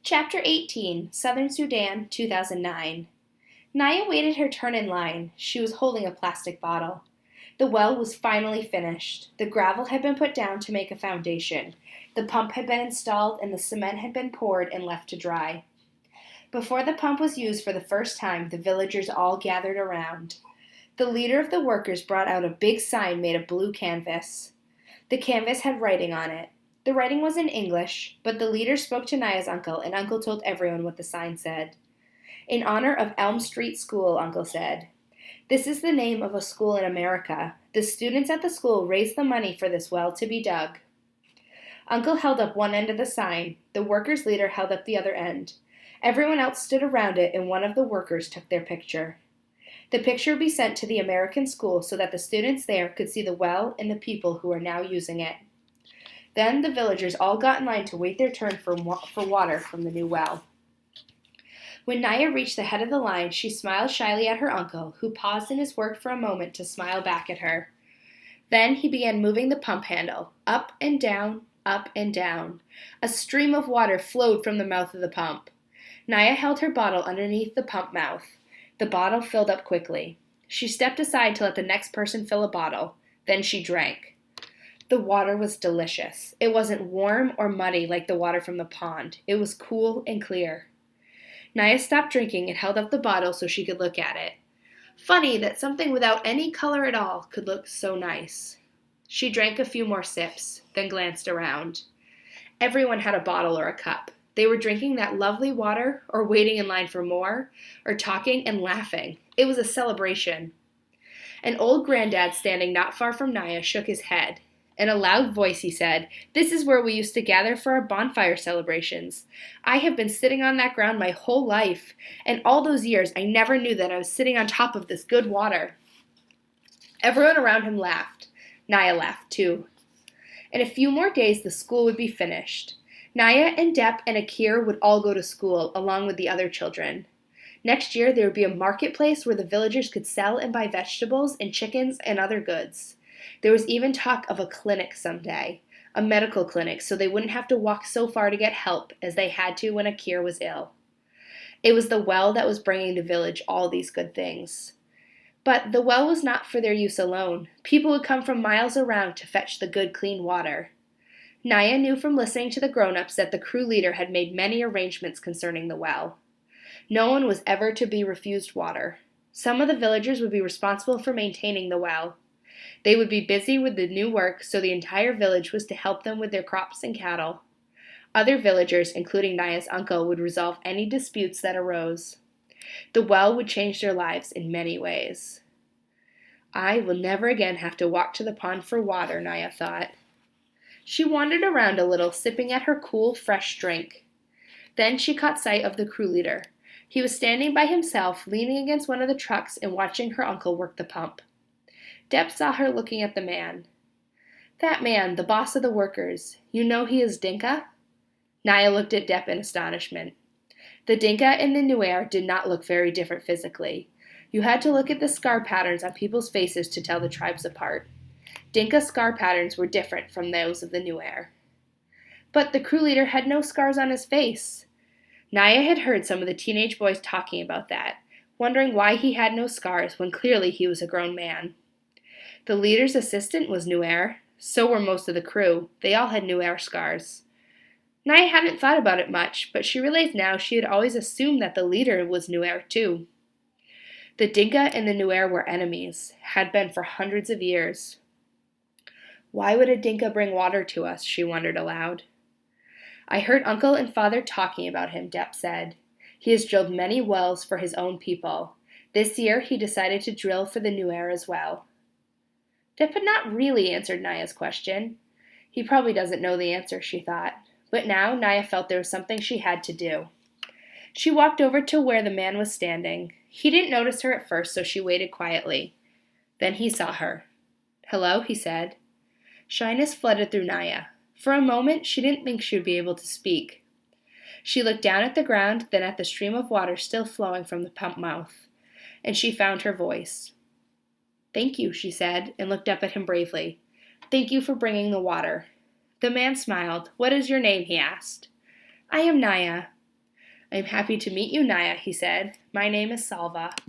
Chapter 18, Southern Sudan, 2009. Naya waited her turn in line. She was holding a plastic bottle. The well was finally finished. The gravel had been put down to make a foundation. The pump had been installed and the cement had been poured and left to dry. Before the pump was used for the first time, the villagers all gathered around. The leader of the workers brought out a big sign made of blue canvas. The canvas had writing on it. The writing was in English, but the leader spoke to Naya's uncle, and Uncle told everyone what the sign said. In honor of Elm Street School, Uncle said. This is the name of a school in America. The students at the school raised the money for this well to be dug. Uncle held up one end of the sign. The workers' leader held up the other end. Everyone else stood around it, and one of the workers took their picture. The picture would be sent to the American school so that the students there could see the well and the people who are now using it. Then the villagers all got in line to wait their turn for water from the new well. When Naya reached the head of the line, she smiled shyly at her uncle, who paused in his work for a moment to smile back at her. Then he began moving the pump handle, up and down, up and down. A stream of water flowed from the mouth of the pump. Naya held her bottle underneath the pump mouth. The bottle filled up quickly. She stepped aside to let the next person fill a bottle. Then she drank. The water was delicious. It wasn't warm or muddy like the water from the pond. It was cool and clear. Naya stopped drinking and held up the bottle so she could look at it. Funny that something without any color at all could look so nice. She drank a few more sips, then glanced around. Everyone had a bottle or a cup. They were drinking that lovely water, or waiting in line for more, or talking and laughing. It was a celebration. An old granddad standing not far from Naya shook his head. In a loud voice he said, "This is where we used to gather for our bonfire celebrations. I have been sitting on that ground my whole life, and all those years I never knew that I was sitting on top of this good water." Everyone around him laughed. Naya laughed too. In a few more days the school would be finished. Naya and Depp and Akir would all go to school, along with the other children. Next year there would be a marketplace where the villagers could sell and buy vegetables and chickens and other goods. There was even talk of a clinic someday, a medical clinic, so they wouldn't have to walk so far to get help as they had to when Akir was ill. It was the well that was bringing the village all these good things. But the well was not for their use alone. People would come from miles around to fetch the good, clean water. Naya knew from listening to the grown-ups that the crew leader had made many arrangements concerning the well. No one was ever to be refused water. Some of the villagers would be responsible for maintaining the well. They would be busy with the new work, so the entire village was to help them with their crops and cattle. Other villagers, including Naya's uncle, would resolve any disputes that arose. The well would change their lives in many ways. I will never again have to walk to the pond for water, Naya thought. She wandered around a little, sipping at her cool, fresh drink. Then she caught sight of the crew leader. He was standing by himself, leaning against one of the trucks and watching her uncle work the pump. Depp saw her looking at the man. "That man, the boss of the workers. You know he is Dinka?" Naya looked at Depp in astonishment. The Dinka and the Nuer did not look very different physically. You had to look at the scar patterns on people's faces to tell the tribes apart. Dinka scar patterns were different from those of the Nuer. But the crew leader had no scars on his face. Naya had heard some of the teenage boys talking about that, wondering why he had no scars when clearly he was a grown man. The leader's assistant was Nuer. So were most of the crew. They all had Nuer scars. Naya hadn't thought about it much, but she realized now she had always assumed that the leader was Nuer too. The Dinka and the Nuer were enemies, had been for hundreds of years. Why would a Dinka bring water to us, she wondered aloud. I heard Uncle and Father talking about him, Depp said. He has drilled many wells for his own people. This year he decided to drill for the Nuer as well. Depp had not really answered Naya's question. He probably doesn't know the answer, she thought. But now Naya felt there was something she had to do. She walked over to where the man was standing. He didn't notice her at first, so she waited quietly. Then he saw her. "Hello," he said. Shyness flooded through Naya. For a moment, she didn't think she would be able to speak. She looked down at the ground, then at the stream of water still flowing from the pump mouth, and she found her voice. "Thank you," she said, and looked up at him bravely. "Thank you for bringing the water." The man smiled. "What is your name?" he asked. "I am Naya." I'm happy to meet you, Naya, he said. My name is Salva.